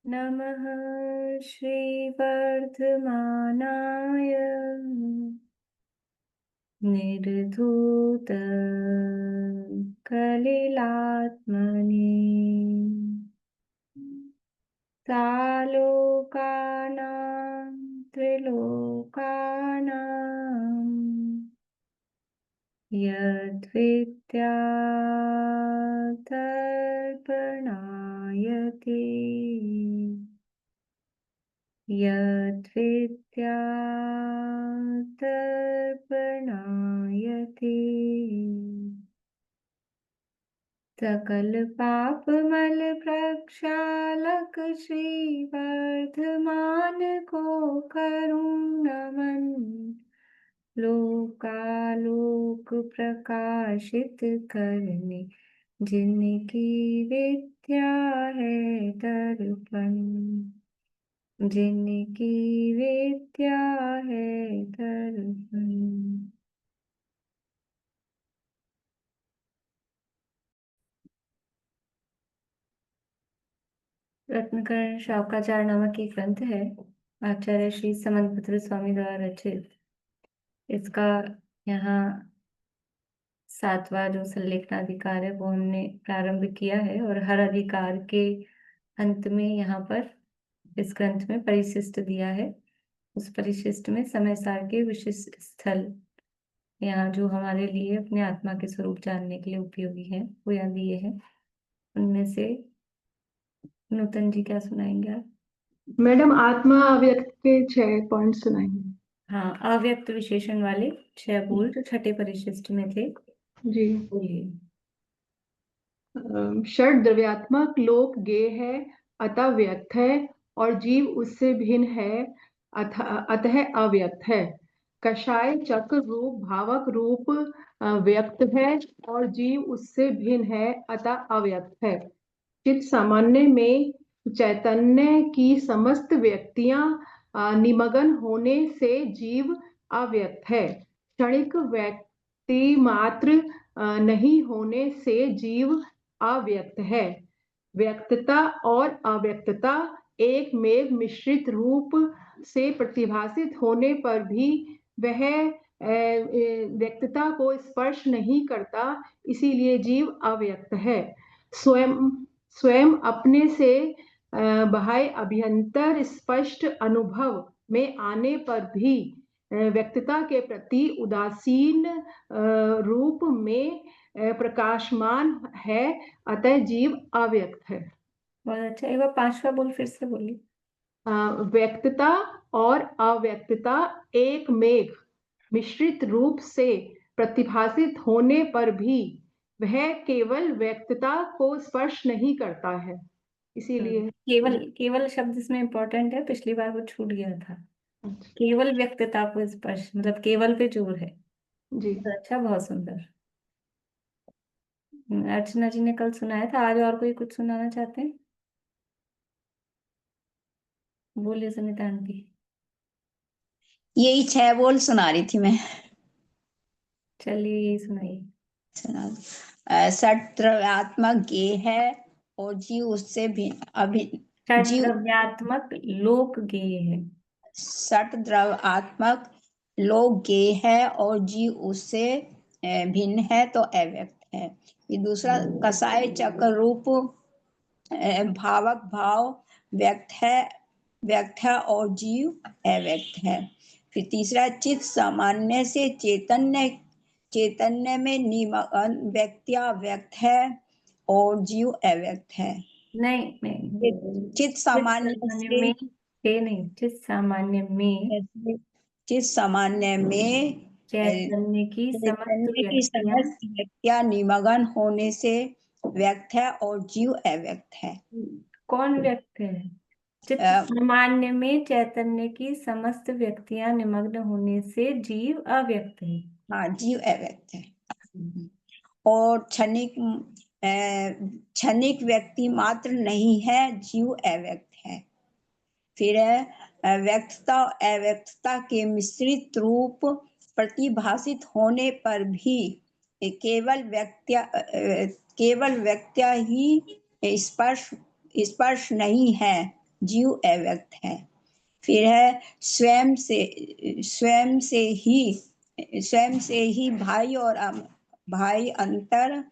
नमः श्रीवर्धमानाय निर्धूत कलिलात्मने सालोकानां त्रिलोकानां यद्विद्या तर्पणायते यद्विद्या तर्पणायते सकल पापमल प्रक्षालक श्रीवर्धमान को करूं नमन लोकालोक प्रकाशित करने जिनकी विद्या है दर्पण जिनकी विद्या है दर्पण। रत्नकर्ण शावकाचार्य नामक एक ग्रंथ है, आचार्य श्री समंतभद्र स्वामी द्वारा रचित। इसका यहाँ 7वां जो संलेखनाधिकार है वो हमने प्रारंभ किया है और हर अधिकार के अंत में यहाँ पर इस ग्रंथ में परिशिष्ट दिया है। उस परिशिष्ट में समय सार के विशिष्ट स्थल यहाँ जो हमारे लिए अपने आत्मा के स्वरूप जानने के लिए उपयोगी है वो यहाँ दिए हैं। उनमें से नूतन जी क्या सुनाएंगे आप? मैडम, आत्मा अव्यक्त के 6 पॉइंट सुनाएंगे। हाँ, अव्यक्त विशेषण वाले 6 बोल जो छठे परिशिष्ट में थे जी। बोलिए। षड द्रव्यात्मक लोक गेय है, अतः व्यक्त है, और जीव उससे भिन्न है, अतः अव्यक्त है। कषाय चक्र रूप भावक रूप व्यक्त है, और जीव उससे भिन्न है, अतः अव्यक्त है। चित्त सामान्य में चैतन्य की समस्त व्यक्तियां निमग्न होने से जीव अव्यक्त है। क्षणिक व्यक्ति मात्र नहीं होने से जीव अव्यक्त है। व्यक्तता और अव्यक्तता एक मेघ मिश्रित रूप से प्रतिभासित होने पर भी वह व्यक्तता को स्पर्श नहीं करता, इसीलिए जीव अव्यक्त है। स्वयं अपने से बाह्य अभ्यंतर स्पष्ट अनुभव में आने पर भी व्यक्तता के प्रति उदासीन रूप में प्रकाशमान है, अतः जीव अव्यक्त है। बहुत अच्छा, एक बार 5वां बोल फिर से बोलिए। व्यक्तता और अव्यक्तता एक मेघ मिश्रित रूप से प्रतिभासित होने पर भी वह केवल व्यक्तता को स्पर्श नहीं करता है, इसीलिए केवल केवल शब्द इसमें इंपॉर्टेंट है, पिछली बार वो छूट गया था। केवल व्यक्तता को स्पर्श मतलब केवल पे जोर है जी। अच्छा, बहुत सुंदर। अर्चना जी ने कल सुनाया था, आज और कोई कुछ सुनाना चाहते हैं? बोलिए सुनीता आंटी। यही 6 बोल सुना रही थी मैं। चलिए यही सुनाइए। सद्द्रव्यात्मक गेय है और जीव उससे भिन्न जीव द्रव्यात्मक लोक गेय है। सद्द्रव्यात्मक लोक गेय है और जीव उससे भिन्न है तो अव्यक्त है। ये दूसरा कसाय चक्र रूप भावक भाव व्यक्त है और जीव अव्यक्त है। फिर तीसरा चित्त सामान्य से चैतन्य में निमग्न व्यक्तिया व्यक्त है और जीव अव्यक्त है। नहीं, चित्त सामान्य में नहीं, चित्त सामान्य में चैतन्य की समस्त व्यक्तियां निमग्न होने से व्यक्त है और जीव अव्यक्त है। कौन व्यक्त है? चित्त सामान्य में चैतन्य की समस्त व्यक्तियां निमग्न होने से जीव अव्यक्त है। हाँ, जीव अव्यक्त है। और क्षणिक व्यक्ति मात्र नहीं है, जीव अव्यक्त है। फिर व्यक्तता अव्यक्तता के मिश्रित रूप प्रतिभासित होने पर भी केवल व्यक्तिया ही स्पर्श नहीं है, जीव अव्यक्त है। फिर है स्वयं से ही भाई और भाई अंतर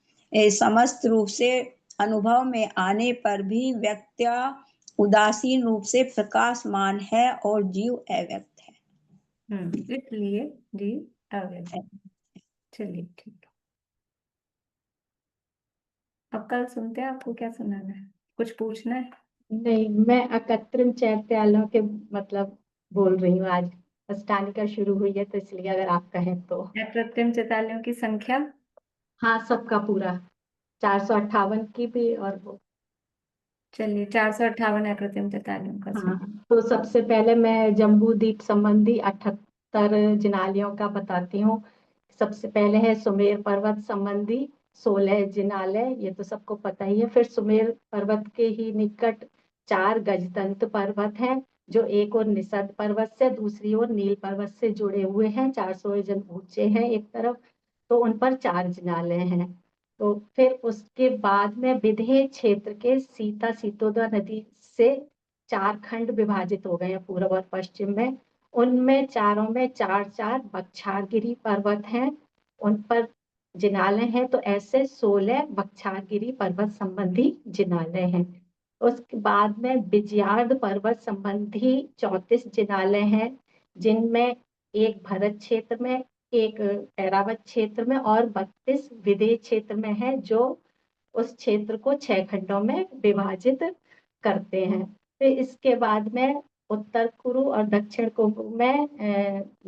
समस्त रूप से अनुभव में आने पर भी व्यक्त्या उदासीन रूप से प्रकाशमान है और जीव अव्यक्त है। इसलिए जीव अव्यक्त है। चलिए ठीक है, अब कल सुनते हैं, आपको क्या सुनाना है, कुछ पूछना है? नहीं, मैं अकृत्रिम चैत्यालों के मतलब बोल रही हूँ। आज अष्टानिका शुरू हुई है तो इसलिए अगर आप कहें तो। कृत्रिम चैतालियों की संख्या? हाँ, सबका पूरा 458 की भी और वो। चलिए 458 कृत्रिम चैतालियों का हाँ, सुन। तो सबसे पहले मैं जम्बू द्वीप संबंधी 78 जिनालयों का बताती हूँ। सबसे पहले है सुमेर पर्वत संबंधी 16 जिनालय, ये तो सबको पता ही है। फिर सुमेर पर्वत के ही निकट 4 गजदंत पर्वत हैं, जो एक और निषद पर्वत से, दूसरी ओर नील पर्वत से जुड़े हुए हैं। 400 जन ऊंचे हैं एक तरफ, तो उन पर 4 जिनालय हैं। तो फिर उसके बाद में विंध्य क्षेत्र के सीता सीतोदा नदी से 4 खंड विभाजित हो गए हैं, पूर्व और पश्चिम में। उनमें चारों में 4 बख्छारगिरी पर्वत हैं, उन पर जिनालय हैं। तो ऐसे 16 बख्छारगिरी पर्वत संबंधी जिनालय हैं। उसके बाद में विजयार्द पर्वत संबंधी 34 जिनालय हैं, जिनमें एक भरत क्षेत्र में, एक ऐरावत क्षेत्र में और 32 विदेह क्षेत्र में है, जो उस क्षेत्र को 6 खंडों में विभाजित करते हैं। फिर इसके बाद में उत्तर कुरु और दक्षिण कुरु में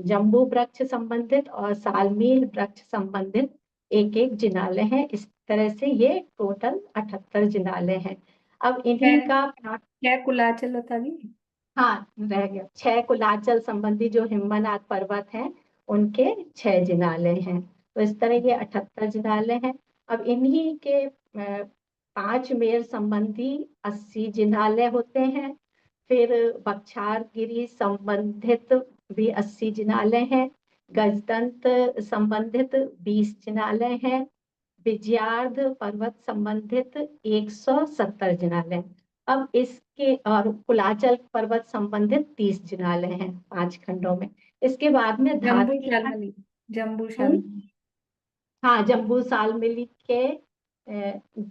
जम्बू वृक्ष संबंधित और सालमील वृक्ष संबंधित एक एक जिनालय है। इस तरह से ये टोटल 78 जिनालय हैं। अब इन्हीं का क्या कुलाचल बता दी? हाँ, रह गया। 6 कुलाचल संबंधी जो हिमवनाथ पर्वत हैं, उनके 6 जिनालय हैं। तो इस तरह ये 78 जिनालय हैं। अब इन्हीं के 5 मेर संबंधी 80 जिनालय होते हैं। फिर बख्छारगिरी संबंधित भी 80 जिनालय हैं। गजदंत संबंधित 20 जिनालय हैं। विजयार्ध पर्वत संबंधित 170 जिनालय। अब इसके और कुलाचल पर्वत संबंधित 30 जिनालय हैं 5 खंडों में। इसके बाद में जम्बू धातकी शालमली, जम्बू खंड। शालमली। हाँ, जम्बू सालमिली के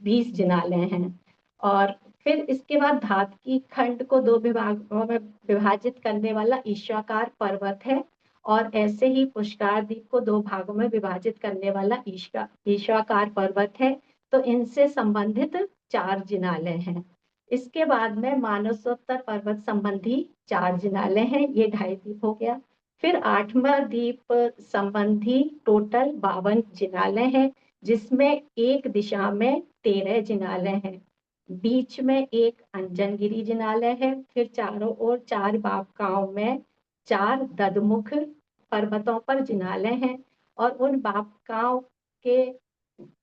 20 जिनालय हैं। और फिर इसके बाद धातकी खंड को 2 विभागों में विभाजित करने वाला ईश्वाकार पर्वत है, और ऐसे ही पुष्कर द्वीप को 2 भागों में विभाजित करने वाला ईश्वाकार पर्वत है। तो इनसे संबंधित 4 जिनालय हैं। इसके बाद में मानसोत्तर पर्वत संबंधी 4 जिनालय हैं, ये 2.5 द्वीप हो गया। फिर 8वां द्वीप संबंधी टोटल 52 जिनालय हैं, जिसमें एक दिशा में 13 जिनालय हैं। बीच में एक अंजनगिरी जिनालय है। फिर चारों ओर 4 बाबकाओं में 4 ददमुख पर्वतों पर जिनालय हैं, और उन बाबकाओं के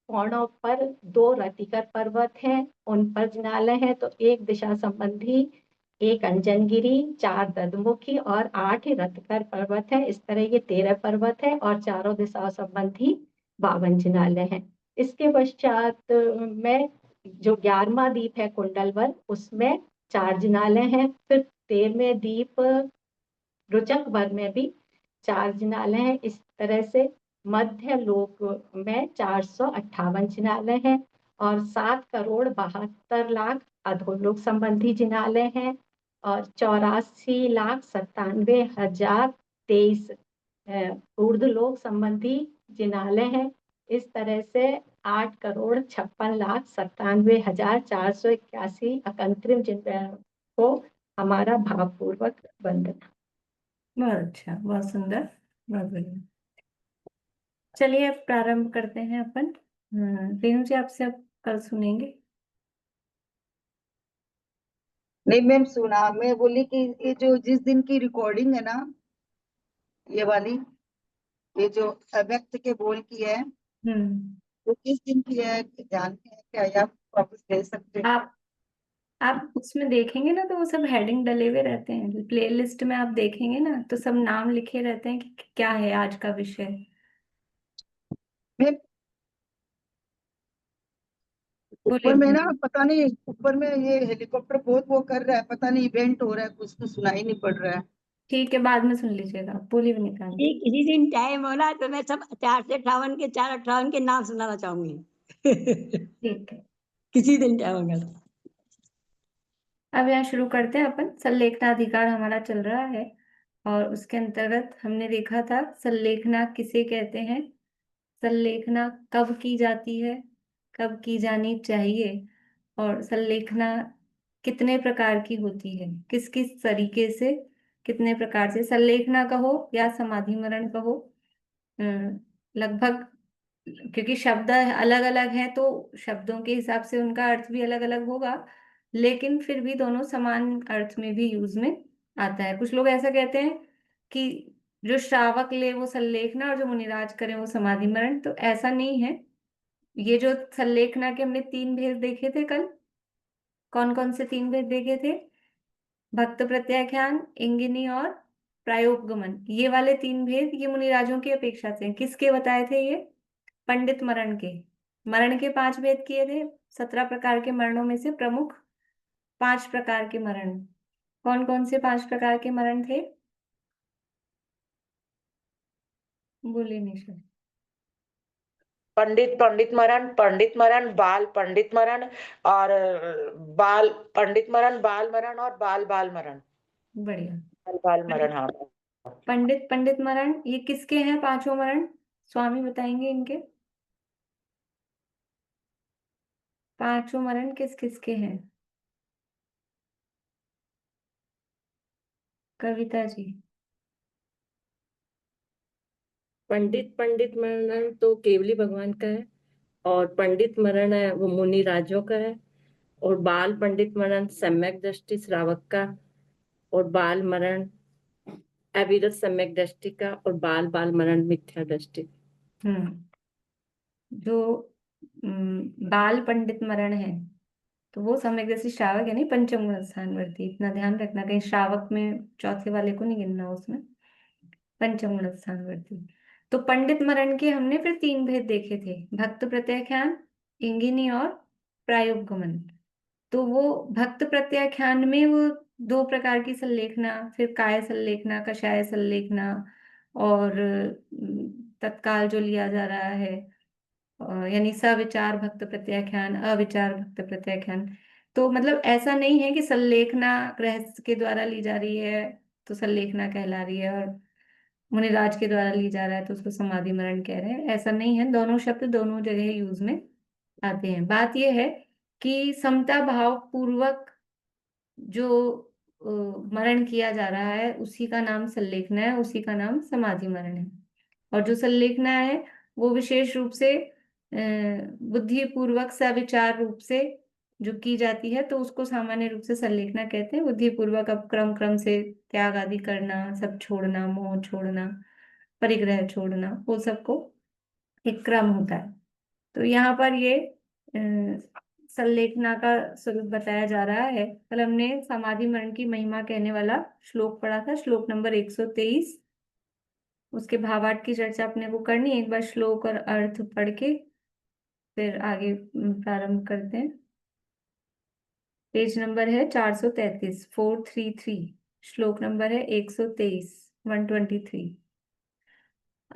कोणों पर 2 रतिकर पर्वत हैं, उन पर जिनालय है। तो एक दिशा संबंधी एक अंजनगिरी, 4 ददमुखी और 8 रतकर पर्वत है। इस तरह ये 13 पर्वत है और चारों दिशाओं संबंधी 52 जिनालय हैं। इसके पश्चात में जो 11वां द्वीप है कुंडलवर, उसमें 4 जिनालय हैं। फिर 13वें द्वीप रुचकवर में भी 4 जिनालय हैं। इस तरह से मध्य लोक में 458 जिनालय हैं, और 7,72,00,000 अधोलोक संबंधी जिनालय हैं, और 84,97,023 ऊर्ध्वलोक संबंधी जिनालय हैं। इस तरह से 8,56,97,481 अकंत्रिम जिनालयों को हमारा भावपूर्वक वंदना। बहुत अच्छा, बहुत सुंदर, बहुत बढ़िया। चलिए अब प्रारंभ करते हैं अपन। रेणु जी आपसे अब कल सुनेंगे। नहीं मैम, सुना। मैं बोली कि ये जो जिस दिन की रिकॉर्डिंग है ना, ये वाली, ये जो अव्यक्त के बोल की है, हम्म वो किस दिन की है जानते हैं क्या, या वापस भेज सकते हैं? आप उसमें देखेंगे ना, तो वो सब हेडिंग डले हुए रहते हैं। प्लेलिस्ट में आप देखेंगे ना, तो सब नाम लिखे रहते हैं कि क्या है आज का विषय। मैम ऊपर में ना बोलिए। पता नहीं, ऊपर में ये हेलीकॉप्टर बहुत वो कर रहा है, पता नहीं इवेंट हो रहा है, कुछ तो सुनाई नहीं पड़ रहा है। ठीक है, बाद में सुन लीजिएगा। बोलिए विनीता ये आंटी। किसी दिन टाइम हो ना तो मैं सब 458 के नाम सुनाना चाहूंगी। ठीक है, किसी दिन टाइम होगा तो। अब यहाँ शुरू करते हैं अपन। संलेखना अधिकार हमारा चल रहा है और उसके अंतर्गत हमने देखा था संलेखना किसे कहते हैं, संलेखना कब की जाती है, कब की जानी चाहिए, और संलेखना कितने प्रकार की होती है, किस किस तरीके से, कितने प्रकार से संलेखना कहो या समाधि मरण कहो। लगभग, क्योंकि शब्द अलग अलग हैं तो शब्दों के हिसाब से उनका अर्थ भी अलग अलग होगा, लेकिन फिर भी दोनों समान अर्थ में भी यूज में आता है। कुछ लोग ऐसा कहते हैं कि जो श्रावक ले वो संलेखना और जो मुनिराज करे वो समाधि मरण, तो ऐसा नहीं है। ये जो संलेखना के हमने 3 भेद देखे थे कल, कौन कौन से 3 भेद देखे थे? भक्त प्रत्याख्यान, इंगिनी और प्रायोपगमन। ये वाले 3 भेद ये मुनिराजों की अपेक्षा से हैं। किसके बताए थे ये? पंडित मरण के। मरण के 5 भेद किए थे। 17 प्रकार के मरणों में से प्रमुख 5 प्रकार के मरण। कौन कौन से 5 प्रकार के मरण थे? बोलिए निशा। पंडित मरण, बाल पंडित मरण, और बाल पंडित मरण, बाल मरण, और बाल बाल मरण। बढ़िया। बाल बाल मरण, हाँ। पंडित पंडित मरण ये किसके हैं 5 मरण? स्वामी बताएंगे इनके 5 मरण किस किसके हैं? कविता जी। पंडित पंडित मरण तो केवली भगवान का है, और पंडित मरण है वो मुनि राजों का है, और बाल पंडित मरण सम्यक दृष्टि श्रावक का, और बाल मरण अविरत सम्यक दृष्टि का, और बाल बाल मरण मिथ्या दृष्टि। जो बाल पंडित मरण है तो वो सम्यक दृष्टि श्रावक यानी पंचम गुण स्थानवर्ती। इतना ध्यान रखना, कहीं श्रावक में चौथे वाले को नहीं गिनना उसमें, पंचम गुण स्थानवर्ती। तो पंडित मरण के हमने फिर 3 भेद देखे थे, भक्त प्रत्याख्यान, इंगिनी और प्रायोपगमन। तो वो भक्त प्रत्याख्यान में वो 2 प्रकार की संलेखना, फिर काय संलेखना, कषाय संलेखना, और तत्काल जो लिया जा रहा है, यानी सविचार भक्त प्रत्याख्यान, अविचार भक्त प्रत्याख्यान। तो मतलब ऐसा नहीं है कि संलेखना गृहस्थ के द्वारा ली जा रही है तो संलेखना कहला रही है, और मुनिराज के द्वारा ली जा रहा है तो उसको समाधि मरण कह रहे हैं, ऐसा नहीं है। दोनों शब्द दोनों जगह यूज में आते हैं। बात यह है कि समता भाव पूर्वक जो मरण किया जा रहा है उसी का नाम संलेखना है, उसी का नाम समाधि मरण है। और जो संलेखना है वो विशेष रूप से बुद्धि पूर्वक सविचार रूप से जो की जाती है तो उसको सामान्य रूप से संलेखना कहते हैं। बुद्धि पूर्वक अब क्रम क्रम से त्याग आदि करना, सब छोड़ना, मोह छोड़ना, परिग्रह छोड़ना, वो सबको एक क्रम होता है। तो यहाँ पर ये संलेखना का स्वरूप बताया जा रहा है। कल हमने समाधि मरण की महिमा कहने वाला श्लोक पढ़ा था, श्लोक नंबर 123। उसके भावार्थ की चर्चा अपने को करनी है। एक बार श्लोक और अर्थ पढ़ के फिर आगे प्रारंभ करते हैं। पेज नंबर है 433, 433। श्लोक नंबर है 123, 123।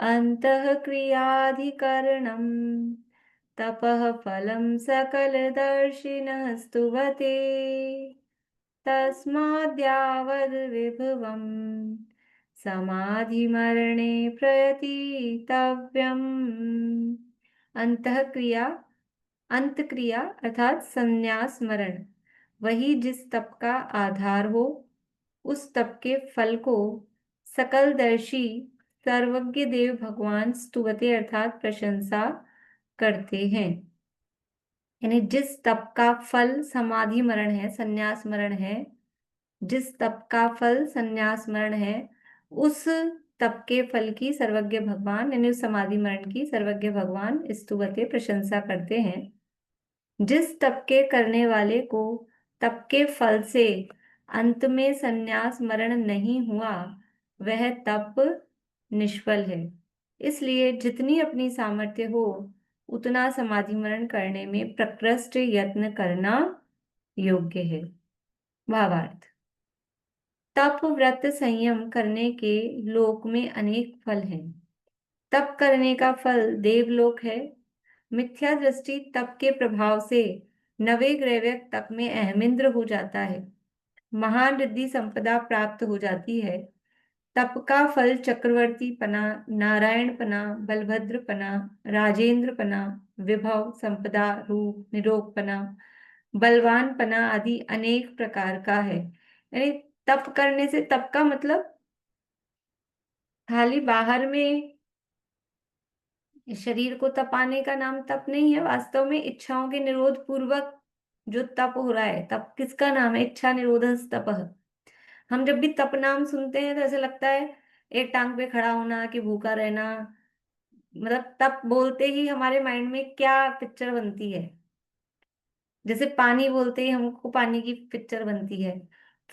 अंतःक्रियाधिकरणं तपः फलं सकलदर्शिनः स्तुवते तस्माद्यावद्विभवम् समाधिमरणे प्रयतितव्यम्। अंतःक्रिया, अंत क्रिया अर्थात संन्यास मरण, वही जिस तप का आधार हो, उस तप के फल को सकलदर्शी सर्वज्ञ देव भगवान स्तुवते अर्थात प्रशंसा करते हैं। यानी जिस तप का फल समाधि मरण है, संन्यास मरण है, जिस तप का फल संन्यास मरण है, उस तप के फल की सर्वज्ञ भगवान यानी उस समाधि मरण की सर्वज्ञ भगवान स्तुवते प्रशंसा करते हैं। जिस तप के करने वाले को तप के फल से अंत में संन्यास मरण नहीं हुआ वह तप निष्फल है। इसलिए जितनी अपनी सामर्थ्य हो उतना समाधि मरण करने में प्रकृष्ट यत्न करना योग्य है। भावार्थ, तप व्रत संयम करने के लोक में अनेक फल हैं। तप करने का फल देवलोक है। मिथ्या दृष्टि तप के प्रभाव से नवे ग्रैव्य तप में अहमिंद्र हो जाता है। महान रिद्धि संपदा प्राप्त हो जाती है। तप का फल चक्रवर्ती पना, नारायण पना, बलभद्र पना, राजेंद्र पना, विभव, संपदा, रूप, निरोग पना, बलवान पना आदि अनेक प्रकार का है। यानी तप करने से, तप का मतलब खाली बाहर में शरीर को तपाने का नाम तप नहीं है। वास्तव में इच्छाओं के निरोध पूर्वक जो तप हो रहा है, तप किसका नाम है? इच्छा निरोध तपः। हम जब भी तप नाम सुनते हैं तो ऐसा लगता है एक टांग पे खड़ा होना कि भूखा रहना। मतलब तप बोलते ही हमारे माइंड में क्या पिक्चर बनती है? जैसे पानी बोलते ही हमको पानी की पिक्चर बनती है,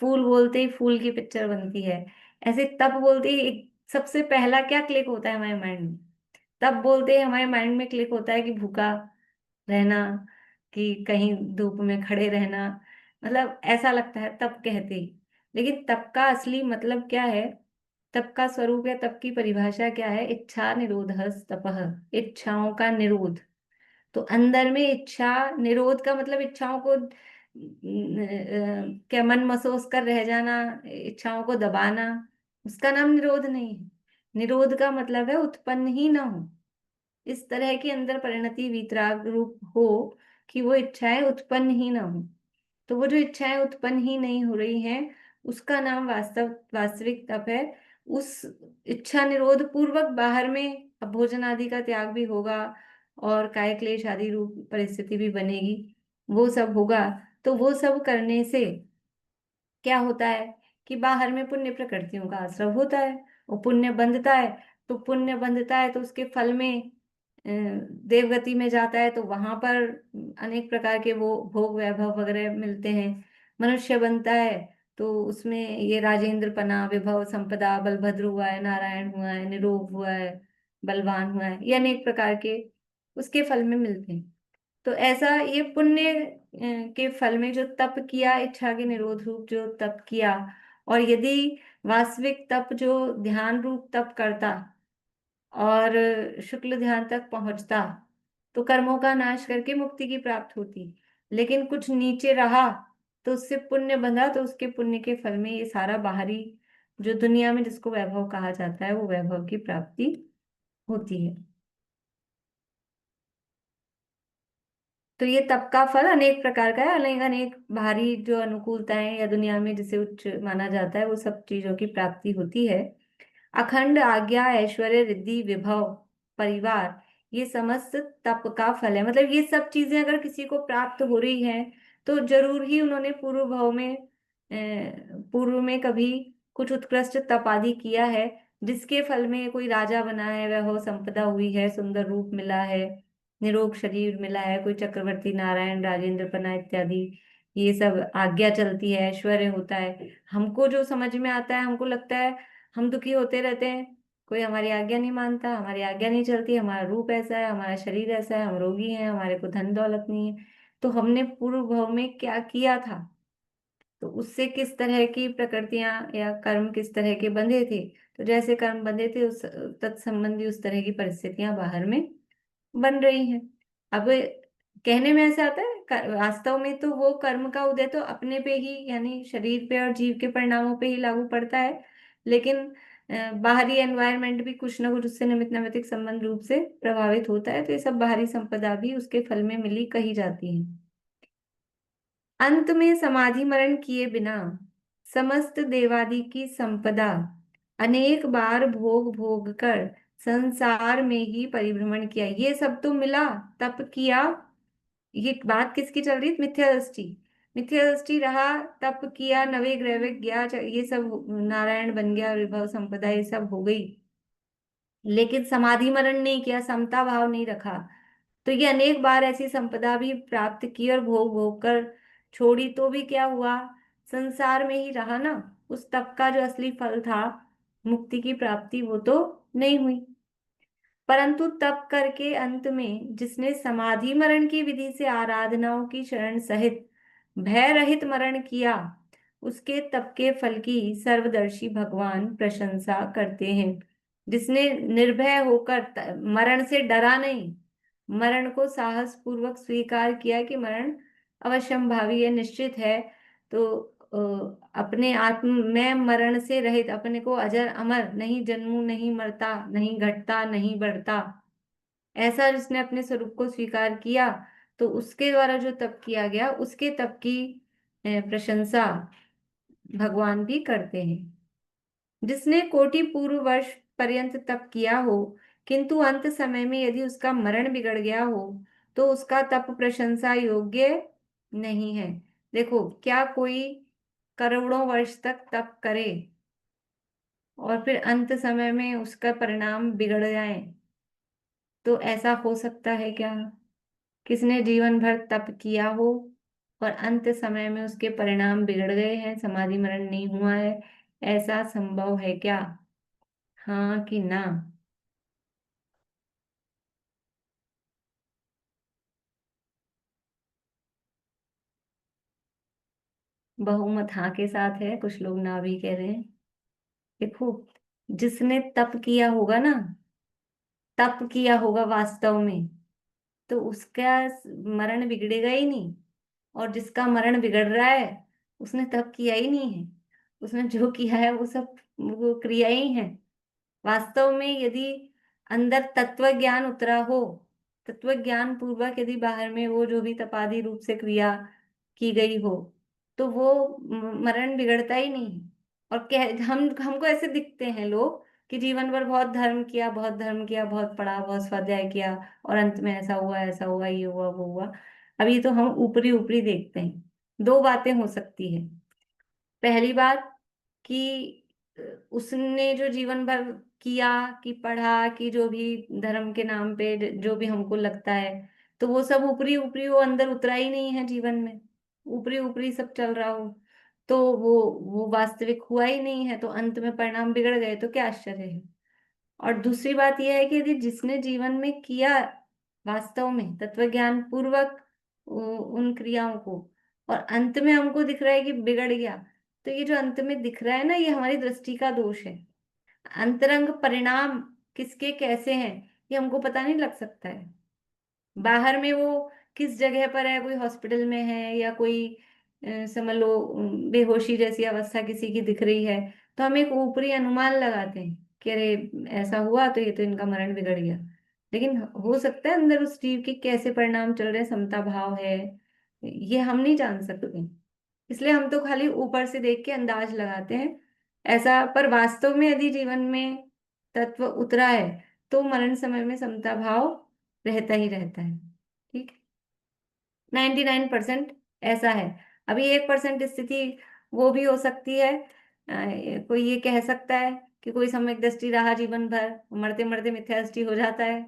फूल बोलते ही फूल की पिक्चर बनती है। ऐसे तप बोलते ही सबसे पहला क्या क्लिक होता है हमारे माइंड में? तप बोलते ही हमारे माइंड में क्लिक होता है कि भूखा रहना, कि कहीं धूप में खड़े रहना। मतलब ऐसा लगता है तप कहते ही। लेकिन तप का असली मतलब क्या है? तप का स्वरूप या तप की परिभाषा क्या है? इच्छा निरोधः तपः, इच्छाओं का निरोध। तो अंदर में इच्छा निरोध का मतलब इच्छाओं को क्या मन महसूस कर रह जाना, इच्छाओं को दबाना, उसका नाम निरोध नहीं है। निरोध का मतलब है उत्पन्न ही ना हो, इस तरह के अंदर परिणति वीतराग रूप हो कि वो इच्छाएं उत्पन्न ही ना हो। तो वो जो इच्छाएं उत्पन्न ही नहीं हो रही हैं, उसका नाम वास्तविक तप है। उस इच्छा निरोध पूर्वक बाहर में अब भोजन आदि का त्याग भी होगा और काय क्लेश आदि रूप परिस्थिति भी बनेगी, वो सब होगा। तो वो सब करने से क्या होता है कि बाहर में पुण्य प्रकृतियों का आश्रय होता है, वो पुण्य बंधता है। तो पुण्य बंधता है तो उसके फल में देवगति में जाता है, तो वहां पर अनेक प्रकार के वो भोग वैभव वगैरह मिलते हैं। मनुष्य बनता है तो उसमें ये राजेंद्र पना, विभव, संपदा, बलभद्र हुआ है, नारायण हुआ है, निरोग हुआ है, बलवान हुआ है, ये अनेक प्रकार के उसके फल में मिलते हैं। तो ऐसा ये पुण्य के फल में जो तप किया, इच्छा के निरोध रूप जो तप किया, और यदि वास्तविक तप जो ध्यान रूप तप करता और शुक्ल ध्यान तक पहुंचता, तो कर्मों का नाश करके मुक्ति की प्राप्त होती। लेकिन कुछ नीचे रहा तो उससे पुण्य बंधा, तो उसके पुण्य के फल में ये सारा बाहरी जो दुनिया में जिसको वैभव कहा जाता है, वो वैभव की प्राप्ति होती है। तो ये तप का फल अनेक प्रकार का है। अनेक अनेक बाहरी जो अनुकूलताएं या दुनिया में जिसे उच्च माना जाता है, वो सब चीजों की प्राप्ति होती है। अखंड आज्ञा, ऐश्वर्य, रिद्धि, विभव, परिवार, ये समस्त तप का फल है। मतलब ये सब चीजें अगर किसी को प्राप्त हो रही हैं तो जरूर ही उन्होंने पूर्व में कभी कुछ उत्कृष्ट तप आदि किया है, जिसके फल में कोई राजा बना है, वह हो संपदा हुई है, सुंदर रूप मिला है, निरोग शरीर मिला है, कोई चक्रवर्ती, नारायण, राजेंद्र पना इत्यादि, ये सब आज्ञा चलती है, ऐश्वर्य होता है। हमको जो समझ में आता है, हमको लगता है हम दुखी होते रहते हैं, कोई हमारी आज्ञा नहीं मानता, हमारी आज्ञा नहीं चलती, हमारा रूप ऐसा है, हमारा शरीर ऐसा है, हम रोगी हैं, हमारे को धन दौलत नहीं है। तो हमने पूर्व भाव में क्या किया था, तो उससे किस तरह की प्रकृतियां या कर्म किस तरह के बंधे थे, तो जैसे कर्म बंधे थे उस तत्संबंधी उस तरह की परिस्थितियां बाहर में बन रही हैं। अब कहने में ऐसा आता है, वास्तव में तो वो कर्म का उदय तो अपने पे ही, यानी शरीर पे और जीव के परिणामों पे ही लागू पड़ता है। लेकिन बाहरी एनवायरनमेंट भी कुछ ना कुछ उससे निमित्त नैमित्तिक संबंध रूप से प्रभावित होता है। तो ये सब बाहरी संपदा भी उसके फल में मिली कही जाती है। अंत में समाधि मरण किए बिना समस्त देवादि की संपदा अनेक बार भोग भोग कर संसार में ही परिभ्रमण किया। ये सब तो मिला, तप किया, ये बात किसकी चल रही है? मिथ्या दृष्टि। मिथ्या दृष्टि रहा, तप किया, नवे ग्रह गया, ये सब नारायण बन गया, विभव संपदा ये सब हो गई, लेकिन समाधि मरण नहीं किया, समता भाव नहीं रखा। तो ये अनेक बार ऐसी संपदा भी प्राप्त की और भोग भोग कर छोड़ी, तो भी क्या हुआ? संसार में ही रहा ना। उस तप का जो असली फल था मुक्ति की प्राप्ति, वो तो नहीं हुई। परंतु तप करके अंत में जिसने समाधि मरण की विधि से आराधनाओं की शरण सहित भय रहित मरण किया, उसके तप के फल की सर्वदर्शी भगवान प्रशंसा करते हैं। जिसने निर्भय होकर मरण से डरा नहीं, मरण को साहस पूर्वक स्वीकार किया कि मरण अवश्यंभावी है, निश्चित है, तो अपने आत्म में मरण से रहित, अपने को अजर अमर, नहीं जन्मू, नहीं मरता, नहीं घटता, नहीं बढ़ता, ऐसा जिसने अपने स्वरूप को स्वीकार किया, तो उसके द्वारा जो तप किया गया, उसके तप की प्रशंसा भगवान भी करते हैं। जिसने कोटि पूर्व वर्ष पर्यंत तप किया हो, किंतु अंत समय में यदि उसका मरण बिगड़ गया हो, तो उसका तप प्रशंसा योग्य नहीं है। देखो, क्या कोई करोड़ों वर्ष तक तप करे और फिर अंत समय में उसका परिणाम बिगड़ जाए? तो ऐसा हो सकता है क्या? किसने जीवन भर तप किया हो और अंत समय में उसके परिणाम बिगड़ गए हैं, समाधि मरण नहीं हुआ है, ऐसा संभव है क्या? हाँ कि ना? बहुमत हाँ के साथ है, कुछ लोग ना भी कह रहे हैं। देखो, जिसने तप किया होगा ना, तप किया होगा वास्तव में, तो उसका मरण बिगड़ेगा ही नहीं। और जिसका मरण बिगड़ रहा है, उसने तप किया ही नहीं है, उसने जो किया है वो सब वो क्रिया ही है। वास्तव में यदि अंदर तत्व ज्ञान उतरा हो, तत्व ज्ञान पूर्वक यदि बाहर में वो जो भी तपादि रूप से क्रिया की गई हो, तो वो मरण बिगड़ता ही नहीं है। और कह हमको ऐसे दिखते हैं लोग कि जीवन भर बहुत धर्म किया, बहुत धर्म किया, बहुत पढ़ा, बहुत स्वाध्याय किया, और अंत में ऐसा हुआ, ये हुआ, वो हुआ। अब ये तो हम ऊपरी ऊपरी देखते हैं। दो बातें हो सकती है। पहली बात कि उसने जो जीवन भर किया, कि पढ़ा, कि जो भी धर्म के नाम पे जो भी हमको लगता है, तो वो सब ऊपरी ऊपरी, वो अंदर उतरा ही नहीं है जीवन में, ऊपरी ऊपरी सब चल रहा हो, तो वो वास्तविक हुआ ही नहीं है, तो अंत में परिणाम बिगड़ गए, तो क्या आश्चर्य है। और दूसरी बात यह है कि यदि जिसने जीवन में किया वास्तव में तत्व ज्ञान पूर्वक उन क्रियाओं को, और अंत में हमको दिख रहा है कि बिगड़ गया, तो ये जो अंत में दिख रहा है ना, ये हमारी दृष्टि का दोष है। अंतरंग परिणाम किसके कैसे हैं, ये हमको पता नहीं लग सकता है। बाहर में वो किस जगह पर है, कोई हॉस्पिटल में है या कोई समझ लो बेहोशी जैसी अवस्था किसी की दिख रही है, तो हम एक ऊपरी अनुमान लगाते हैं कि अरे ऐसा हुआ तो ये तो इनका मरण बिगड़ गया। लेकिन हो सकता है अंदर उस जीव के कैसे परिणाम चल रहे हैं, समता भाव है, ये हम नहीं जान सकते। इसलिए हम तो खाली ऊपर से देख के अंदाज लगाते हैं ऐसा। पर वास्तव में यदि जीवन में तत्व उतरा है, तो मरण समय में समता भाव रहता ही रहता है। ठीक, 99% ऐसा है। अभी 1% स्थिति वो भी हो सकती है, कोई ये कह सकता है कि कोई सम्यक दृष्टि रहा जीवन भर, मरते मरते मिथ्या दृष्टि हो जाता है।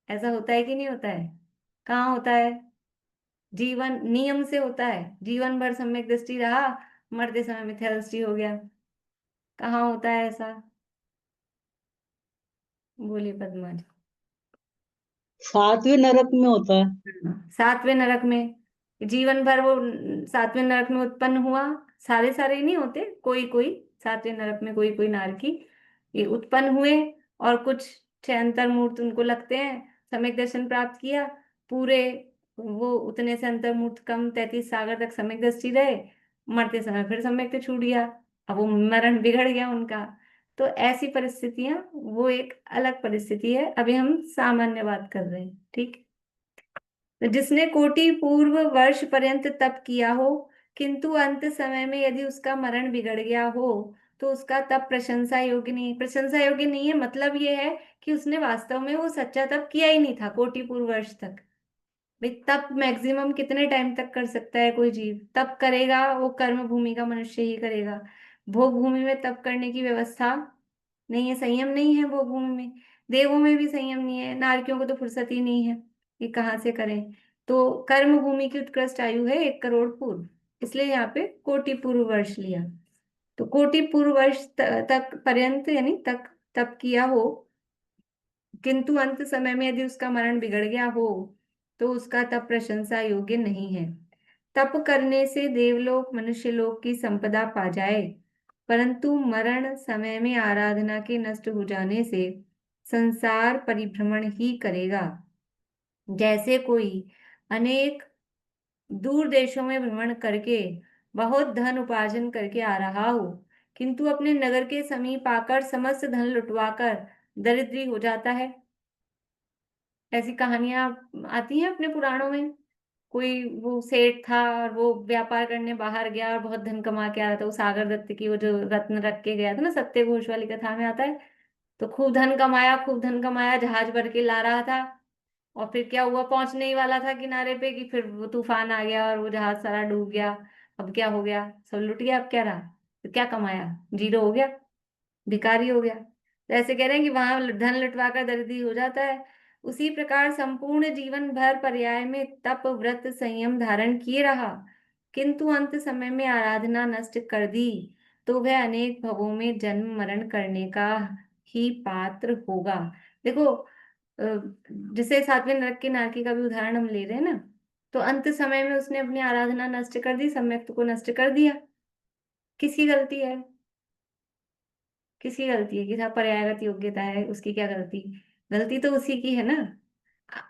ऐसा होता है कि नहीं होता है? कहाँ होता है? जीवन नियम से होता है, जीवन भर सम्यक दृष्टि रहा, मरते समय मिथ्या दृष्टि हो गया। कहाँ होता है ऐसा? बोलिए पद्मा जी। सातवें नरक में होता है। सातवें नरक में, जीवन भर वो सातवें नरक में उत्पन्न हुआ। सारे सारे नहीं होते, कोई कोई सातवें नरक में, कोई कोई नारकी ये उत्पन्न हुए, और कुछ छह अंतर्मूर्त उनको लगते हैं, सम्यक दर्शन प्राप्त किया, पूरे वो उतने से अंतर्मूर्त कम 33 सागर तक सम्यक दृष्टि रहे, मरते समय फिर सम्यक तो छूट गया, अब वो मरण बिगड़ गया उनका। तो ऐसी परिस्थितियां वो एक अलग परिस्थिति है, अभी हम सामान्य बात कर रहे हैं। ठीक, तो जिसने कोटि पूर्व वर्ष पर्यंत तप किया हो, किंतु अंत समय में यदि उसका मरण बिगड़ गया हो, तो उसका तप प्रशंसा योग्य नहीं। प्रशंसा योग्य नहीं है मतलब ये है कि उसने वास्तव में वो सच्चा तप किया ही नहीं था कोटि पूर्व वर्ष तक। भाई तप मैक्सिमम कितने टाइम तक कर सकता है कोई जीव? तप करेगा वो कर्म भूमि का मनुष्य ही करेगा। भोग भूमि में तप करने की व्यवस्था नहीं है, संयम नहीं है भोग भूमि में। देवों में भी संयम नहीं है, नारकियों को तो फुर्सत ही नहीं है, ये कहाँ से करें? तो कर्म भूमि की उत्कृष्ट आयु है 1 करोड़ पूर्व, इसलिए यहाँ पे कोटि पूर्व वर्ष लिया। तो कोटि पूर्व वर्ष तक पर्यंत यानी तक तप किया हो, किंतु अंत समय में यदि उसका मरण बिगड़ गया हो तो उसका तप प्रशंसा योग्य नहीं है। तप करने से देवलोक मनुष्य लोक की संपदा पा जाए, परंतु मरण समय में आराधना के नष्ट हो जाने से संसार परिभ्रमण ही करेगा। जैसे कोई अनेक दूर देशों में भ्रमण करके बहुत धन उपार्जन करके आ रहा हो, किंतु अपने नगर के समीप आकर समस्त धन लुटवाकर दरिद्री हो जाता है। ऐसी कहानियां आती हैं अपने पुराणों में। कोई वो सेठ था और वो व्यापार करने बाहर गया और बहुत धन कमा के आ रहा था। वो सागर दत्त की वो जो रत्न रख के गया था ना, सत्य घोष वाली कथा में आता है। तो खूब धन कमाया, खूब धन कमाया, जहाज भर के ला रहा था। और फिर क्या हुआ, पहुंचने ही वाला था किनारे पे कि फिर वो तूफान आ गया और वो जहाज सारा डूब गया। अब क्या हो गया, सब लुट गया। अब क्या रहा, तो क्या कमाया, जीरो हो गया, भिखारी हो गया। तो ऐसे कह रहे हैं कि वहां धन लुटवा कर दरिद्री हो जाता है। उसी प्रकार संपूर्ण जीवन भर पर्याय में तप व्रत संयम धारण किए रहा, किंतु अंत समय में आराधना नष्ट कर दी, तो वह अनेक भवों में जन्म मरण करने का ही पात्र होगा। देखो, जैसे सातवें नरक की नारकी का भी उदाहरण हम ले रहे हैं ना, तो अंत समय में उसने अपनी आराधना नष्ट कर दी, सम्यक्त को नष्ट कर दिया। किसकी गलती है? किसकी गलती है? कि था पर्यायगत योग्यता है, उसकी क्या गलती? गलती तो उसी की है ना।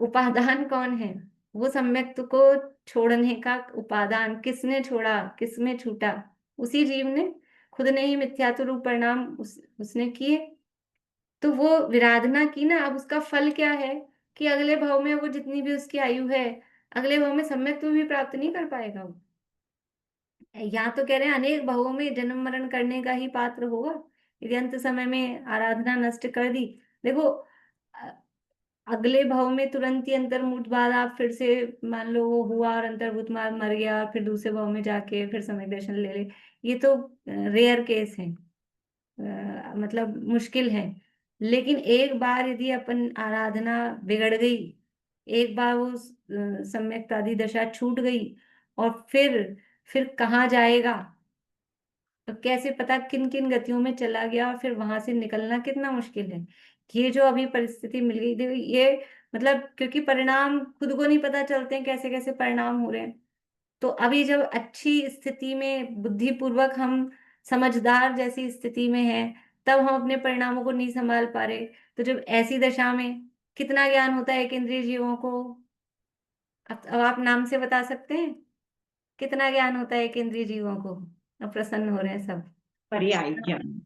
उपादान कौन है? वो सम्यक्त को छोड़ने का उपादान किसने छोड़ा, किसमें छूटा? उसी जीव ने। खुद ने ही मिथ्यात्व रूप परिणाम उसने किए। तो वो विराधना की ना, अब उसका फल क्या है कि अगले भाव में वो जितनी भी उसकी आयु है, अगले भाव में सम्यक्त भी प्राप्त नहीं कर पाएगा वो। यहाँ तो कह रहे हैं अनेक भावों में जन्म मरण करने का ही पात्र होगा यदि अंत समय में आराधना नष्ट कर दी। देखो, अ- अगले भाव में तुरंत ही अंतर्मुख बाद आप फिर से मान लो वो हुआ और अंतर्भूत मर गया और फिर दूसरे भाव में जाके फिर समय दर्शन ले ले, ये तो रेयर केस है, मतलब मुश्किल है। लेकिन एक बार यदि अपन आराधना बिगड़ गई, एक बार वो सम्यक आदि दशा छूट गई, और फिर कहाँ जाएगा, तो कैसे पता किन किन गतियों में चला गया, और फिर वहां से निकलना कितना मुश्किल है। ये जो अभी परिस्थिति मिल गई, देखो ये मतलब क्योंकि परिणाम खुद को नहीं पता चलते हैं कैसे कैसे परिणाम हो रहे हैं। तो अभी जब अच्छी स्थिति में बुद्धिपूर्वक हम समझदार जैसी स्थिति में हैं, तब हम अपने परिणामों को नहीं संभाल पा रहे। तो जब ऐसी दशा में कितना ज्ञान होता है एक इंद्रिय जीवों को? अब आप नाम से बता सकते हैं कितना ज्ञान होता है एक इंद्रिय जीवों को? अब प्रसन्न हो रहे हैं सब। पर्याय ज्ञान।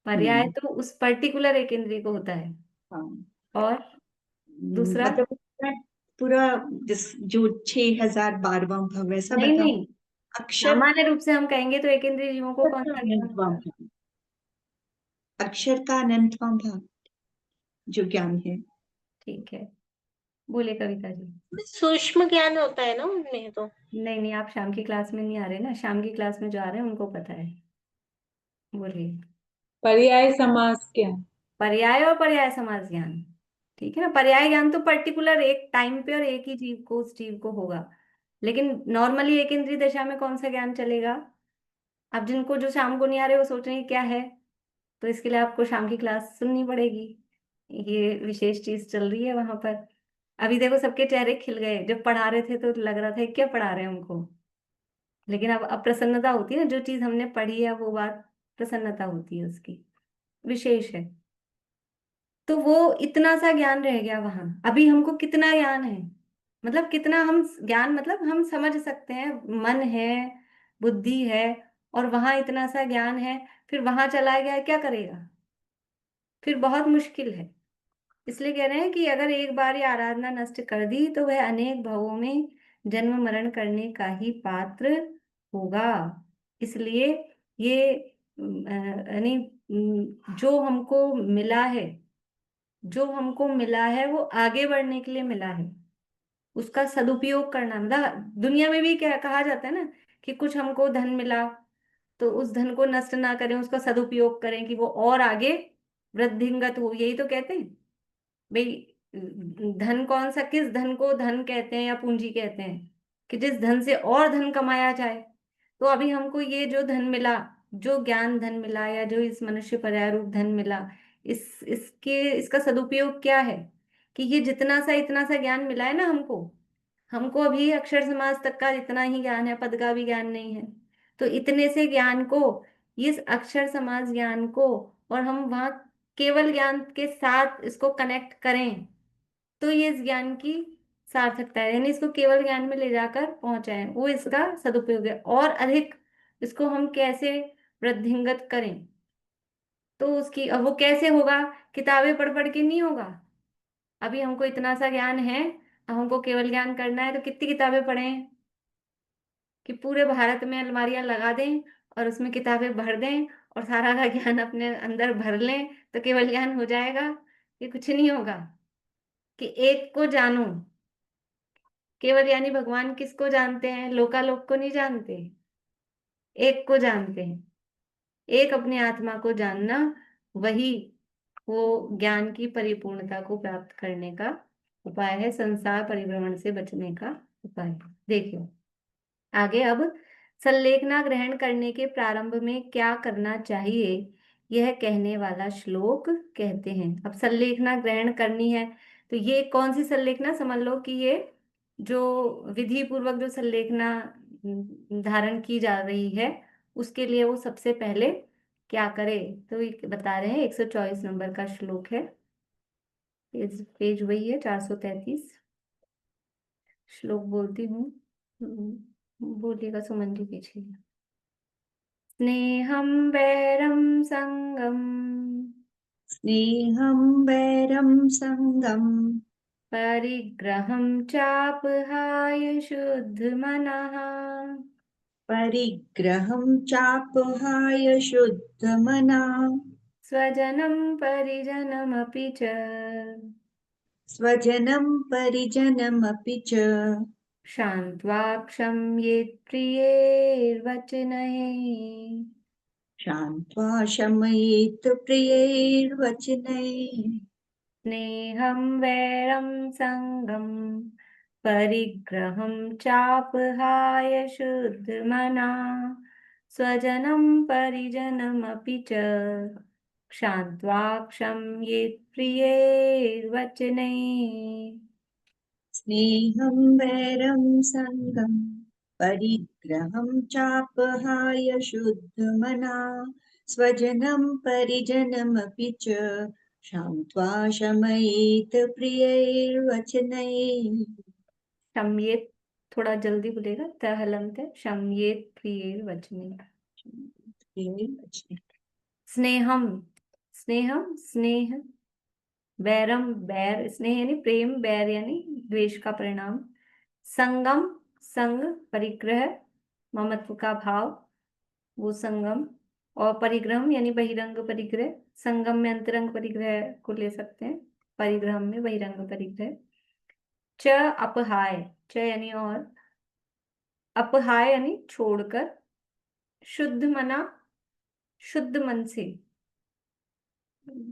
पर्याय तो उस पर्टिकुलर एक इंद्रिय को होता है। हाँ। और दूसरा? मतलब पूरा जो 6012वां भाव वैसा नहीं बताओ। नहीं, अक्षर सामान्य रूप से हम कहेंगे तो एक इंद्रिय जीवों को कौन का सा ज्ञान अनंतवां होता है? भाव, अक्षर का अनंतवां भाव जो ज्ञान है। ठीक है, बोले कविता जी। सूक्ष्म ज्ञान होता है ना उनमें तो। नहीं नहीं, आप शाम की क्लास में नहीं आ रहे ना, शाम की क्लास में जो आ रहे हैं उनको पता है। बोलिए। पर्याय समास क्या? पर्याय और पर्याय समास ज्ञान, ठीक है ना। पर्याय ज्ञान तो पर्टिकुलर एक टाइम पे और एक ही जीव को, उस जीव को होगा। लेकिन नॉर्मली एक इंद्रिय दशा में कौन सा ज्ञान चलेगा? अब जिनको जो शाम को नहीं आ रहे वो सोच रहे हैं क्या है, तो इसके लिए आपको शाम की क्लास सुननी पड़ेगी। ये विशेष चीज चल रही है वहां पर। अभी देखो सबके चेहरे खिल गए, जब पढ़ा रहे थे तो लग रहा था क्या पढ़ा रहे हैं हमको। लेकिन अब प्रसन्नता होती है ना, जो चीज हमने पढ़ी है वो बात प्रसन्नता होती है उसकी, विशेष है। तो वो इतना सा ज्ञान रह गया वहां। अभी हमको कितना ज्ञान है, मतलब कितना हम ज्ञान, मतलब हम समझ सकते हैं, मन है, बुद्धि है, और वहां इतना सा ज्ञान है। फिर वहां चला गया, क्या करेगा? फिर बहुत मुश्किल है। इसलिए कह रहे हैं कि अगर एक बार ये आराधना नष्ट कर दी तो वह अनेक भवों में जन्म मरण करने का ही पात्र होगा। इसलिए ये यानी जो हमको मिला है, जो हमको मिला है वो आगे बढ़ने के लिए मिला है, उसका सदुपयोग करना। मतलब दुनिया में भी क्या कहा जाता है ना, कि कुछ हमको धन मिला तो उस धन को नष्ट ना करें, उसका सदुपयोग करें कि वो और आगे वृद्धिंगत हो। यही तो कहते हैं भाई। धन कौन सा, किस धन को धन कहते हैं या पूंजी कहते हैं? कि जिस धन से और धन कमाया जाए। तो अभी हमको ये जो धन मिला, जो ज्ञान धन मिला, या जो इस मनुष्य पर्याय रूप धन मिला, इसका सदुपयोग क्या है कि ये इतना सा ज्ञान मिला है ना हमको अभी अक्षर समास तक का इतना ही ज्ञान है, पद का भी ज्ञान नहीं है। तो इतने से ज्ञान को, इस अक्षर समास ज्ञान को, और हम वहां केवल ज्ञान के साथ इसको कनेक्ट करें तो ये इस ज्ञान की सार्थकता है, यानी इसको केवल ज्ञान में ले जाकर पहुंचाएं, वो इसका सदुपयोग है। और अधिक इसको हम कैसे वृद्धिंगत करें, तो उसकी, अब वो कैसे होगा, किताबें पढ़ पढ़ के नहीं होगा। अभी हमको इतना सा ज्ञान है, अब हमको केवल ज्ञान करना है, तो कितनी किताबें पढ़ें कि पूरे भारत में अलमारियां लगा दें और उसमें किताबें भर दें और सारा का ज्ञान अपने अंदर भर लें तो केवल ज्ञान हो जाएगा? ये कुछ नहीं होगा। कि एक को जानो, केवल यानी भगवान किसको जानते हैं? लोकालोक को नहीं जानते, एक को जानते हैं। एक अपनी आत्मा को जानना, वही वो ज्ञान की परिपूर्णता को प्राप्त करने का उपाय है, संसार परिभ्रमण से बचने का उपाय। देखिए आगे, अब संलेखना ग्रहण करने के प्रारंभ में क्या करना चाहिए, यह कहने वाला श्लोक कहते हैं। अब संलेखना ग्रहण करनी है, तो ये कौन सी संलेखना? समझ लो कि ये जो विधि पूर्वक जो संलेखना धारण की जा रही है, उसके लिए वो सबसे पहले क्या करे, तो ये बता रहे हैं। 124 नंबर का श्लोक है, पेज वही है 433। श्लोक बोलती हूँ, बोलिएगा सुमन जी पीछे। स्नेहं वैरं संगम, स्नेहं वैरं संगम, परिग्रहं चापहाय शुद्धमनः, परिग्रहं चापहाय शुद्धमना, स्वजनं परिजनमपि च, स्वजनं परिजनमपि च, शान्त्वा क्षम्येत् प्रियैर्वचनैः, शान्त्वा शमयेत् प्रियैर्वचनैः। स्नेहं वैरं संगं, परिग्रहं चापहाय शुद्धमना, स्वजनं परिजनमपि च, क्षान्त्वा क्षम्येत् प्रियैर्वचनैः। स्नेहं वैरं संगं, परिग्रहं चापहाय शुद्धमना, स्वजनं परिजनमपि च, शान्त्वा शमयेत् प्रियैर्वचनैः। क्षम्येत्, थोड़ा जल्दी बोलेगा, त हलन्त क्षम्येत् प्रियैर्वचनैः। स्नेहम, स्नेहम स्नेह, वैरम बैर, स्नेह यानी प्रेम, बैर यानी द्वेष का परिणाम, संगम संग, परिग्रह ममत्व का भाव, वो संगम, और परिग्रह यानी बहिरंग परिग्रह। संगम में अंतरंग परिग्रह को ले सकते हैं, परिग्रह में बहिरंग परिग्रह। च अपहाय, च यानी और, अपहाय यानी छोड़कर, शुद्ध मना, शुद्ध मन से,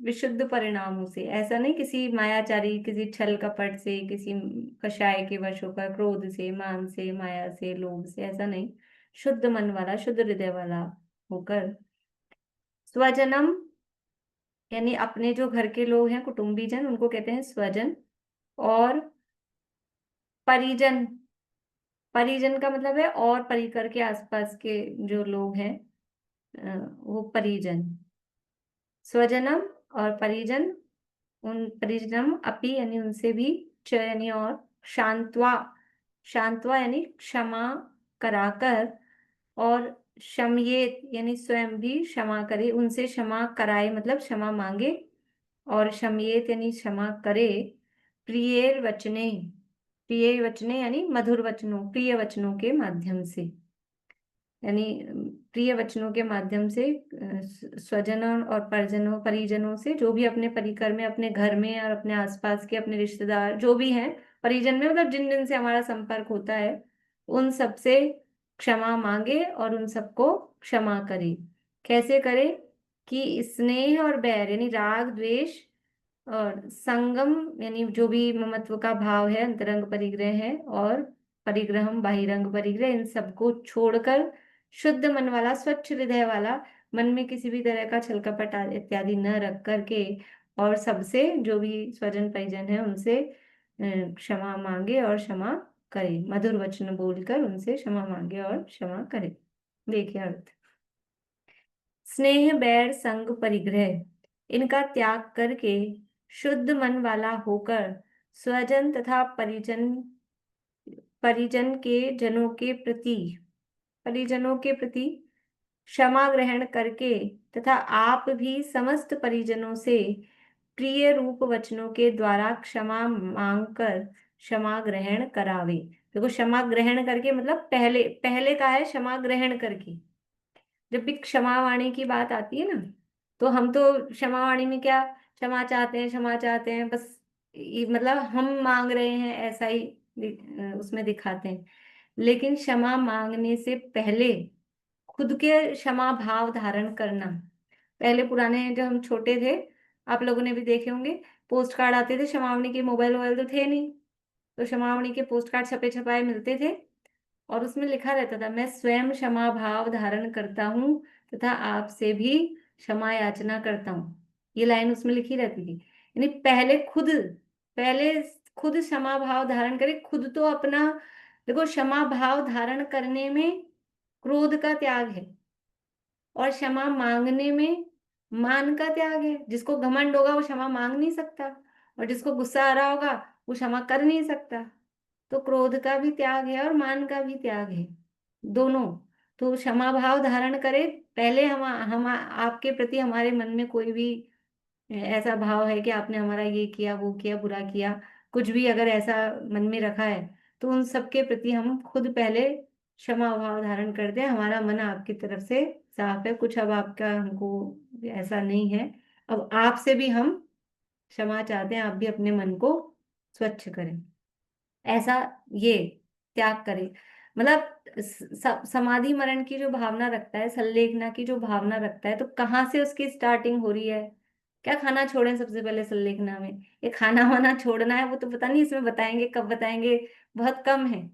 विशुद्ध परिणामों से। ऐसा नहीं किसी मायाचारी, किसी छल कपट से, किसी कषाय के वश होकर, क्रोध से, मान से, माया से, लोभ से, ऐसा नहीं, शुद्ध मन वाला, शुद्ध हृदय वाला होकर। स्वजनम यानी अपने जो घर के लोग हैं, कुटुंबीजन, उनको कहते हैं स्वजन। और परिजन, परिजन का मतलब है और परिकर के आसपास के जो लोग हैं, वो परिजन। स्वजनम और परिजन, उन परिजनम अपि यानी उनसे भी, च यानी और, शांत्वा, शांत्वा यानी क्षमा कराकर, और शमयेत यानी स्वयं भी क्षमा करे, उनसे क्षमा कराए मतलब क्षमा मांगे, और शमयेत यानी क्षमा करे, प्रिय वचने, प्रिय वचने यानी मधुर वचनों, प्रिय वचनों के माध्यम से, यानी प्रिय वचनों के माध्यम से स्वजनों और परिजनों, परिजनों से, जो भी अपने परिकर में, अपने घर में और अपने आसपास के अपने रिश्तेदार जो भी हैं, परिजन में मतलब जिन जिन से हमारा संपर्क होता है, उन सब से क्षमा मांगे और उन सबको क्षमा करे। कैसे करे? कि स्नेह और बैर यानी राग द्वेष, और संगम यानी जो भी ममत्व का भाव है, अंतरंग परिग्रह है, और परिग्रहम बाहिरंग परिग्रह, इन सबको छोड़कर शुद्ध मन वाला, स्वच्छ हृदय वाला, मन में किसी भी तरह का छल कपट इत्यादि न रख करके और सबसे जो भी स्वजन परिजन है उनसे क्षमा मांगे और क्षमा करे, मधुर वचन बोलकर उनसे क्षमा मांगे और क्षमा करे। देखिए अर्थ, स्नेह बैर संग परिग्रह, इनका त्याग करके शुद्ध मन वाला होकर स्वजन तथा परिजनों के प्रति क्षमा ग्रहण करके तथा आप भी समस्त परिजनों से प्रिय रूप वचनों के द्वारा क्षमा मांगकर क्षमा ग्रहण करावे। देखो, क्षमा ग्रहण करके मतलब पहले पहले का है क्षमा ग्रहण करके। जब भी क्षमा वाणी की बात आती है ना, तो हम तो क्षमा वाणी में क्या क्षमा चाहते हैं बस, मतलब हम मांग रहे हैं ऐसा ही उसमें दिखाते हैं। लेकिन क्षमा मांगने से पहले खुद के क्षमा भाव धारण करना। पहले पुराने जब हम छोटे थे, आप लोगों ने भी देखे होंगे, पोस्ट कार्ड आते थे क्षमावणी के, मोबाइल वोबाइल तो थे नहीं, तो क्षमावणी के पोस्ट कार्ड छपे छपाए मिलते थे और उसमें लिखा रहता था, मैं स्वयं क्षमा भाव धारण करता हूँ तथा आपसे भी क्षमा याचना करता हूँ। ये लाइन उसमें लिखी रहती थी। यानी पहले खुद क्षमा भाव धारण करे, खुद तो अपना, देखो क्षमा भाव धारण करने में क्रोध का त्याग है और क्षमा मांगने में मान का त्याग है। जिसको घमंड होगा वो क्षमा मांग नहीं सकता और जिसको गुस्सा आ रहा होगा वो क्षमा कर नहीं सकता। तो क्रोध का भी त्याग है और मान का भी त्याग है, दोनों। तो क्षमा भाव धारण करे, पहले हम आपके प्रति हमारे मन में कोई भी ऐसा भाव है कि आपने हमारा ये किया वो किया बुरा किया, कुछ भी अगर ऐसा मन में रखा है, तो उन सबके प्रति हम खुद पहले क्षमा भाव धारण करते हैं। हमारा मन आपकी तरफ से साफ है, कुछ अब आपका हमको ऐसा नहीं है, अब आपसे भी हम क्षमा चाहते हैं, आप भी अपने मन को स्वच्छ करें, ऐसा ये त्याग करे। मतलब समाधि मरण की जो भावना रखता है, संलेखना की जो भावना रखता है, तो कहाँ से उसकी स्टार्टिंग हो रही है? क्या खाना छोड़ें सबसे पहले संलेखना में? ये खाना वाना छोड़ना है वो तो पता नहीं, इसमें बताएंगे कब बताएंगे, बहुत कम है।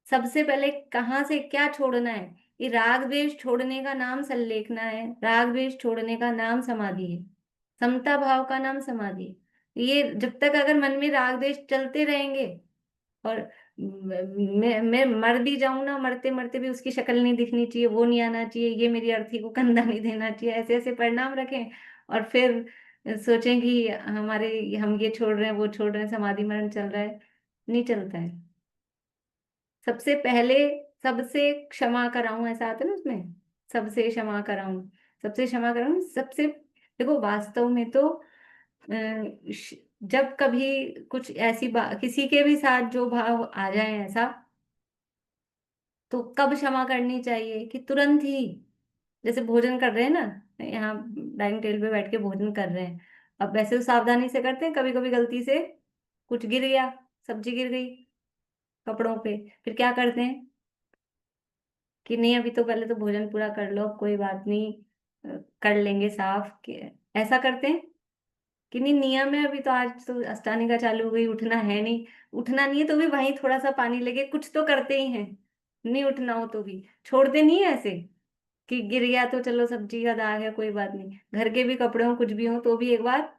सबसे पहले कहाँ से क्या छोड़ना है? ये राग द्वेष छोड़ने का नाम संलेखना है, राग द्वेष छोड़ने का नाम समाधि है, समता भाव का नाम समाधि है। ये जब तक अगर मन में राग द्वेष चलते रहेंगे और मैं मर भी जाऊं ना, मरते मरते भी उसकी शक्ल नहीं दिखनी चाहिए, वो नहीं आना चाहिए, ये मेरी अर्थी को कंधा नहीं देना चाहिए, ऐसे ऐसे परिणाम रखें और फिर सोचें कि हम ये छोड़ रहे हैं वो छोड़ रहे हैं, समाधि मरण चल रहा है, नहीं चलता है। सबसे पहले सबसे क्षमा कराऊं, ऐसा आता है ना उसमें, सबसे क्षमा कराऊं, सबसे क्षमा कराऊं, सबसे। देखो वास्तव में तो जब कभी कुछ ऐसी बात किसी के भी साथ जो भाव आ जाए ऐसा, तो कब क्षमा करनी चाहिए? कि तुरंत ही, जैसे भोजन कर रहे हैं ना, यहाँ डाइनिंग टेबल पे बैठ के भोजन कर रहे हैं, अब वैसे तो सावधानी से करते हैं, कभी कभी गलती से कुछ गिर गया, सब्जी गिर गई कपड़ों पे, फिर क्या करते हैं कि नहीं अभी तो पहले तो भोजन पूरा कर लो, कोई बात नहीं, कर लेंगे साफ ऐसा करते हैं कि नहीं नियम है, अभी तो आज तो अष्टांगिका चालू हो गई, उठना है नहीं, उठना नहीं है तो भी वहीं थोड़ा सा पानी लेके कुछ तो करते ही हैं, नहीं उठना हो तो भी छोड़ते नहीं है ऐसे कि गिर गया तो चलो सब्जी का दाग है कोई बात नहीं, घर के भी कपड़े हो कुछ भी हो तो भी एक बार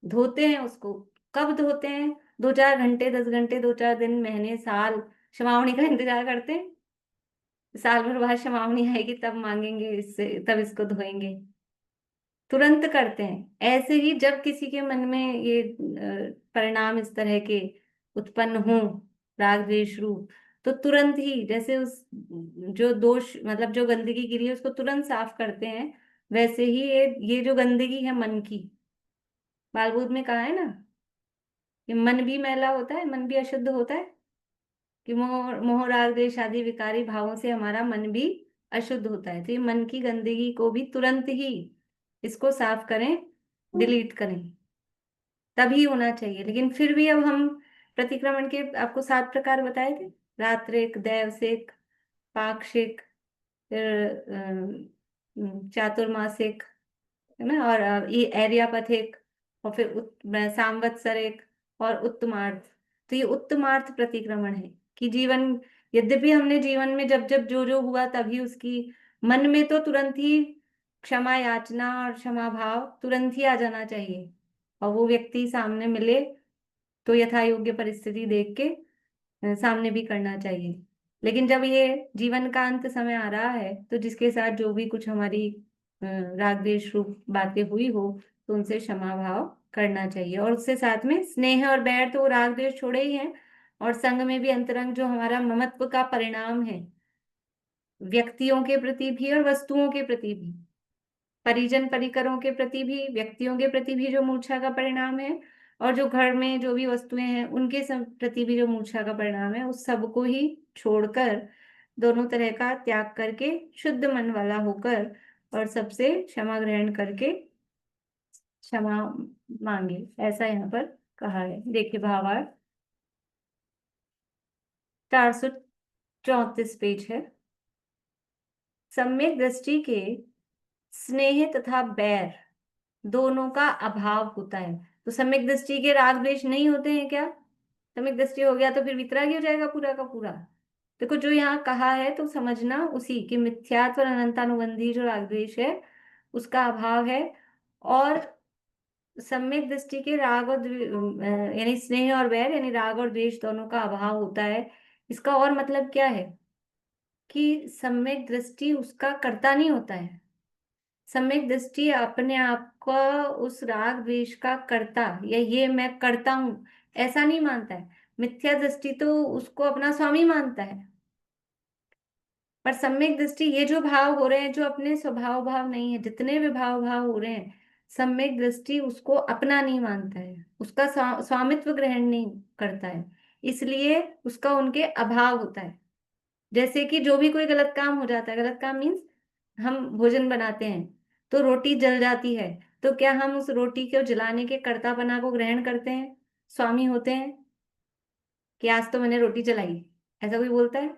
धोते हैं उसको। कब धोते हैं? 2-4 घंटे, 10 घंटे, 2-4 दिन, महीने, साल, क्षमावणी का इंतजार करते हैं, साल भर बाद क्षमावणी आएगी तब मांगेंगे इससे, तब इसको धोएंगे, तुरंत करते हैं। ऐसे ही जब किसी के मन में ये परिणाम इस तरह के उत्पन्न हो, राग द्वेष रूप, तो तुरंत ही जैसे उस जो दोष मतलब जो गंदगी गिरी है उसको तुरंत साफ करते हैं, वैसे ही ये जो गंदगी है मन की, बालबोध में कहा है ना कि मन भी मैला होता है, मन भी अशुद्ध होता है, कि मोह मोह राग द्वेष आदि विकारी भावों से हमारा मन भी अशुद्ध होता है। तो ये मन की गंदगी को भी तुरंत ही इसको साफ करें, डिलीट करें, तभी होना चाहिए। लेकिन फिर भी अब हम प्रतिक्रमण के आपको 7 प्रकार बताए थे, रात्रिक, दैवसिक, पाक्षिक, फिर चातुर्मासिक, है ना, और ये एरियापथिक, और फिर सांवत्सरिक और उत्तमार्थ। तो ये उत्तमार्थ प्रतिक्रमण है कि जीवन, यद्यपि हमने जीवन में जब जब जो जो हुआ तभी उसकी मन में तो तुरंत ही क्षमा याचना और क्षमा भाव तुरंत ही आ जाना चाहिए, और वो व्यक्ति सामने मिले तो यथा योग्य परिस्थिति देख के सामने भी करना चाहिए। लेकिन जब ये जीवन का अंत समय आ रहा है, तो जिसके साथ जो भी कुछ हमारी राग द्वेष रूप बातें हुई हो, तो उनसे क्षमा भाव करना चाहिए। और उससे साथ में स्नेह और बैर तो राग द्वेष छोड़े ही हैं, और संग में भी अंतरंग जो हमारा ममत्व का परिणाम है, व्यक्तियों के प्रति भी और वस्तुओं के प्रति भी, परिजन परिकरों के प्रति भी, व्यक्तियों के प्रति भी जो मूर्छा का परिणाम है, और जो घर में जो भी वस्तुएं हैं उनके प्रति भी जो मूर्छा का परिणाम है, उस सबको ही छोड़कर, दोनों तरह का त्याग करके, शुद्ध मन वाला होकर और सबसे क्षमा ग्रहण करके क्षमा मांगे, ऐसा यहाँ पर कहा है। देखिए भावार्थ 434 पेज है। सम्यक दृष्टि के स्नेह तथा बैर दोनों का अभाव होता है। तो सम्यक दृष्टि के राग द्वेष नहीं होते हैं क्या? सम्यक दृष्टि हो गया तो फिर वितरागी हो जाएगा पूरा का पूरा। देखो जो यहाँ कहा है तो समझना उसी कि मिथ्यात्व और अनंतानुबंधी जो राग द्वेष है उसका अभाव है, और सम्यक दृष्टि के राग और यानी स्नेह और वैर यानी राग और द्वेष दोनों का अभाव होता है। इसका और मतलब क्या है कि सम्यक दृष्टि उसका कर्ता नहीं होता है। सम्यक दृष्टि अपने आप को उस राग द्वेष का कर्ता या ये मैं करता हूं ऐसा नहीं मानता है। मिथ्या दृष्टि तो उसको अपना स्वामी मानता है, पर सम्यक दृष्टि ये जो भाव हो रहे हैं जो अपने स्वभाव भाव नहीं है, जितने भी भाव हो रहे हैं, सम्यक दृष्टि उसको अपना नहीं मानता है, उसका स्वामित्व ग्रहण नहीं करता है, इसलिए उसका उनके अभाव होता है। जैसे कि जो भी कोई गलत काम हो जाता है, गलत काम मीन्स हम भोजन बनाते हैं तो रोटी जल जाती है, तो क्या हम उस रोटी को जलाने के कर्तापना को ग्रहण करते हैं, स्वामी होते हैं कि आज तो मैंने रोटी जलाई? ऐसा कोई बोलता है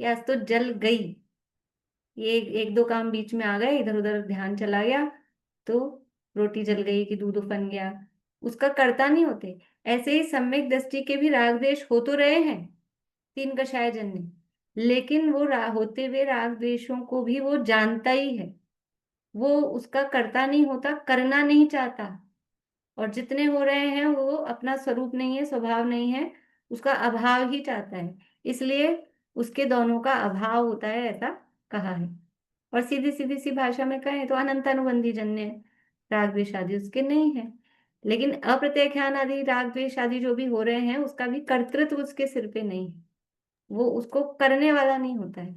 कि आज तो जल गई? ये एक दो काम बीच में आ गए, इधर उधर ध्यान चला गया तो रोटी जल गई कि दूध उफन गया, उसका कर्ता नहीं होते। ऐसे ही सम्यक दृष्टि के भी राग द्वेष हो तो रहे हैं तीन कषाय जन्य, लेकिन वो होते हुए राग द्वेषों को भी वो जानता ही है, वो उसका कर्ता नहीं होता, करना नहीं चाहता। और जितने हो रहे हैं वो अपना स्वरूप नहीं है, स्वभाव नहीं है, उसका अभाव ही चाहता है, इसलिए उसके दोनों का अभाव होता है, ऐसा कहा है। और सीधी सीधी सी भाषा में कहें तो अनंत अनुबंधी जन्य राग द्वेष आदि उसके नहीं है। लेकिन अप्रत्यख्यान आदि राग द्वेष आदि जो भी हो रहे हैं उसका भी कर्तृत्व उसके सिर पे नहीं है, वो उसको करने वाला नहीं होता है।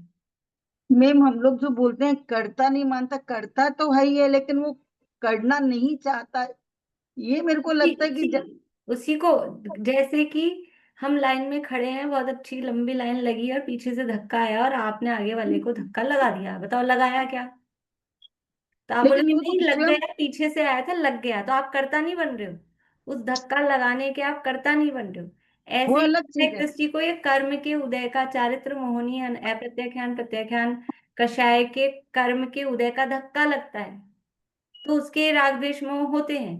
मैम हम लोग जो बोलते हैं करता नहीं मानता, करता तो है ही है लेकिन वो करना नहीं चाहता, ये मेरे को लगता है कि उसी को, जैसे कि हम लाइन में खड़े हैं, बहुत अच्छी लंबी लाइन लगी और पीछे से धक्का आया और आपने आगे वाले को धक्का लगा दिया, बताओ लगाया क्या? तो आप लेकिन बोलेंगे वो नहीं तो लग स्वयं गया, पीछे से आया था लग गया, तो आप कर्ता नहीं बन रहे हो, उस धक्का लगाने के आप कर्ता नहीं बन रहे हो। वो ऐसे ही अलग चीज एक है। दृष्टि को ये कर्म के उदय का, चारित्र मोहनी अप्रत्याख्यान प्रत्याख्यान कषाय के कर्म के उदय का धक्का लगता है, तो उसके राग द्वेष मोह होते हैं,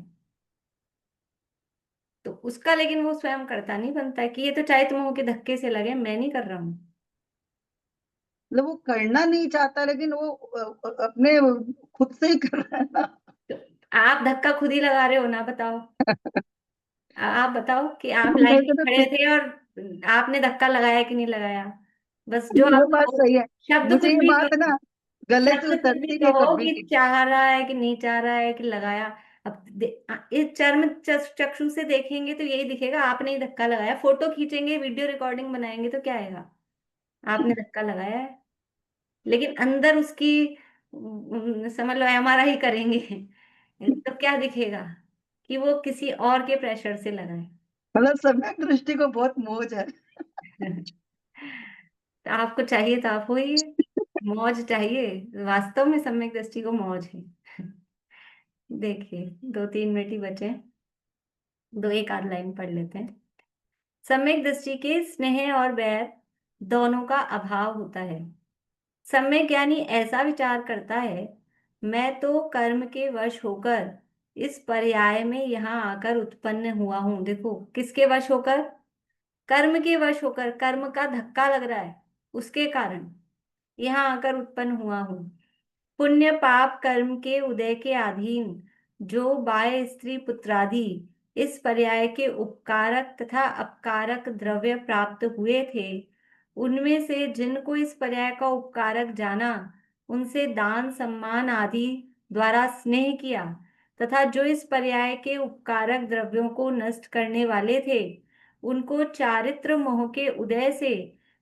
तो उसका लेकिन वो स्वयं करता नहीं बनता है कि ये तो चाहे तुम के धक्के से लगे, मैं नहीं कर रहा हूं। मतलब वो करना नहीं चाहता लेकिन वो अपने खुद से ही कर रहा है ना। तो आप धक्का खुद ही लगा रहे हो ना, बताओ। आप बताओ कि आप लाइन मेरे में को तो खड़े थे और आपने धक्का लगाया कि नहीं लगाया? बस जो ये आप बात कहो, सही है। शब्द मुझे कुछ ये भी बात कहो, ना गले से शब्द कुछ भी उतरती नहीं कहो कभी कि भी। चाह रहा है कि नहीं चाह रहा है कि लगाया। अब इस चर्म चक्षु से देखेंगे तो यही दिखेगा, आपने ही धक्का लगाया। फोटो खींचेंगे, वीडियो रिकॉर्डिंग बनाएंगे तो क्या आएगा? आपने धक्का लगाया है। लेकिन अंदर उसकी समझ लो हमारा ही करेंगे तो क्या दिखेगा? कि वो किसी और के प्रेशर से लगा है। मतलब सम्यक दृष्टि को बहुत मौज है। तो आपको चाहिए तो आप होइए, मौज चाहिए, वास्तव में सम्यक दृष्टि को मौज है। देखिए 2-3 मिनट ही बचे हैं, दो एक आध लाइन पढ़ लेते हैं। सम्यक दृष्टि के स्नेह और बैर दोनों का अभाव होता है। सम्यक ज्ञानी ऐसा विचार करता है, मैं तो कर्म के वश होकर इस पर्याय में यहाँ आकर उत्पन्न हुआ हूं। देखो किसके वश होकर? कर्म के वश होकर, कर्म का धक्का लग रहा है उसके कारण यहाँ आकर उत्पन्न हुआ हूं। पुण्य पाप कर्म के उदय के अधीन जो बाह्य स्त्री पुत्रादि इस पर्याय के उपकारक तथा अपकारक द्रव्य प्राप्त हुए थे, उनमें से जिनको इस पर्याय का उपकारक जाना, उनसे दान सम्मान आदि द्वारा स्नेह किया, तथा जो इस पर्याय के उपकारक द्रव्यों को नष्ट करने वाले थे, उनको चारित्र मोह के उदय से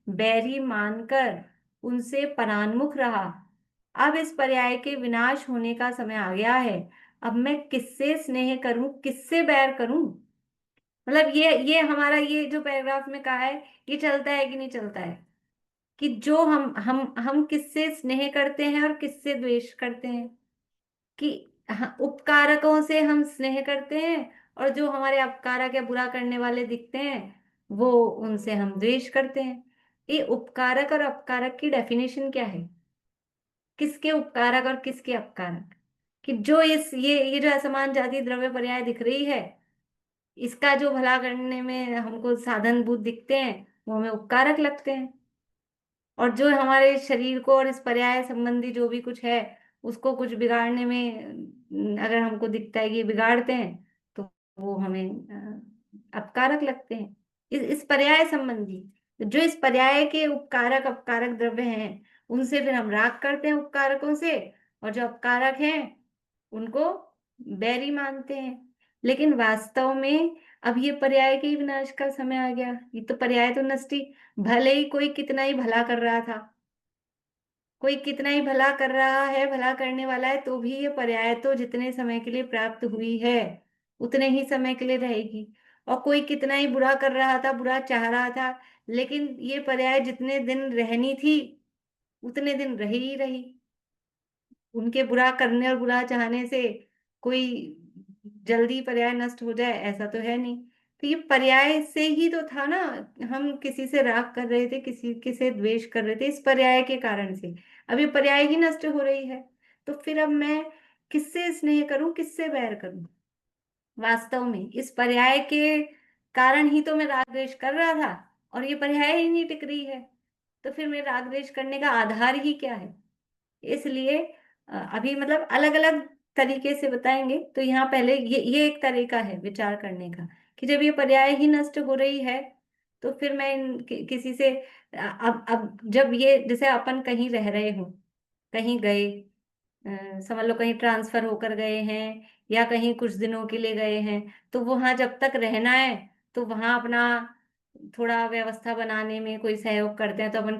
बैरी मानकर उनसे परान्मुख रहा। अब इस पर्याय के विनाश होने का समय आ गया है। अब मैं किससे स्नेह करूं, किससे बैर करूं? मतलब ये हमारा ये जो पैराग्राफ में कहा है, ये चलता है कि नहीं चलता है? कि जो हम किससे स्नेह करते हैं और किससे द्वेष करते हैं। कि उपकारकों से हम स्नेह करते हैं, और जो हमारे अपकारक या बुरा करने वाले दिखते हैं, वो उनसे हम द्वेष करते हैं। ये उपकारक और अपकारक की डेफिनेशन क्या है? किसके उपकारक और किसके अपकारक? कि जो ये जो असमान जाति द्रव्य पर्याय दिख रही है, इसका जो भला करने में हमको साधन बुद्ध दिखते हैं, वो हमें उपकारक लगते हैं। और जो हमारे शरीर को और इस पर्याय संबंधी जो भी कुछ है, उसको कुछ बिगाड़ने में अगर हमको दिखता है कि ये बिगाड़ते हैं, तो वो हमें अपकारक लगते हैं। इस पर्याय संबंधी जो इस पर्याय के उपकारक अपकारक द्रव्य हैं, उनसे फिर हम राग करते हैं उपकारकों से, और जो अपकारक हैं उनको बैरी मानते हैं। लेकिन वास्तव में अब ये पर्याय के ही विनाश का समय आ गया। ये तो पर्याय तो नष्टि, भले ही कोई कितना ही भला कर रहा था, कोई कितना ही भला कर रहा है, भला करने वाला है, तो भी ये पर्याय तो जितने समय के लिए प्राप्त हुई है, उतने ही समय के लिए रहेगी। और कोई कितना ही बुरा कर रहा था, बुरा चाह रहा था, लेकिन ये पर्याय जितने दिन रहनी थी, उतने दिन रही ही रही। उनके बुरा करने और बुरा चाहने से कोई जल्दी पर्याय नष्ट हो जाए, ऐसा तो है नहीं। तो ये पर्याय से ही तो था ना, हम किसी से राग कर रहे थे, किसी किसे द्वेष कर रहे थे, इस पर्याय के कारण से। अब ये पर्याय ही नष्ट हो रही है, तो फिर अब मैं किससे स्नेह करूं, किससे बैर करूं? वास्तव में इस पर्याय के कारण ही तो मैं राग द्वेष कर रहा था, और ये पर्याय ही नहीं टिक रही है, तो फिर मेरे राग द्वेष करने का आधार ही क्या है? इसलिए अभी मतलब अलग अलग तरीके से बताएंगे। तो यहाँ पहले ये एक तरीका है विचार करने का, कि जब ये पर्याय ही नष्ट हो रही है, तो फिर मैं किसी से अब जब ये जैसे अपन कहीं रह रहे हो, कहीं गए, समझ लो कहीं ट्रांसफर होकर गए हैं, या कहीं कुछ दिनों के लिए गए हैं, तो वहां जब तक रहना है, तो वहां अपना थोड़ा व्यवस्था बनाने में कोई सहयोग करते हैं, तो अपन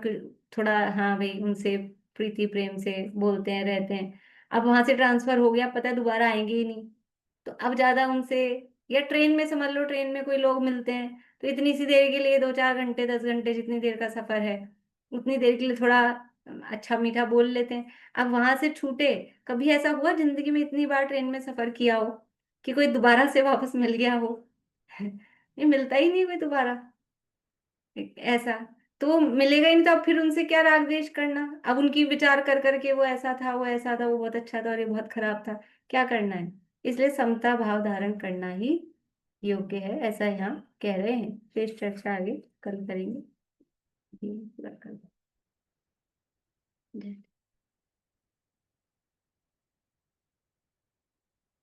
थोड़ा हाँ भाई उनसे प्रीति प्रेम से बोलते हैं, रहते हैं। अब वहां से ट्रांसफर हो गया, पता है दोबारा आएंगे ही नहीं, तो अब ज्यादा उनसे, या ट्रेन में समझ लो, ट्रेन में कोई लोग मिलते हैं, तो इतनी सी देर के लिए 2-4 घंटे 10 घंटे जितनी देर का सफर है, उतनी देर के लिए थोड़ा अच्छा मीठा बोल लेते हैं। अब वहां से छूटे, कभी ऐसा हुआ जिंदगी में इतनी बार ट्रेन में सफर किया हो कि कोई दोबारा से वापस मिल गया हो? ये मिलता ही नहीं कोई दोबारा ऐसा, तो मिलेगा ही नहीं, तो अब फिर उनसे क्या राग द्वेष करना? अब उनकी विचार कर करके वो ऐसा था, वो ऐसा था, वो बहुत अच्छा था और ये बहुत खराब था, क्या करना है? इसलिए समता भाव धारण करना ही योग्य है, ऐसा यहाँ कह रहे हैं। शेष चर्चा आगे कल करेंगे। जी, पूरा कर दो। जय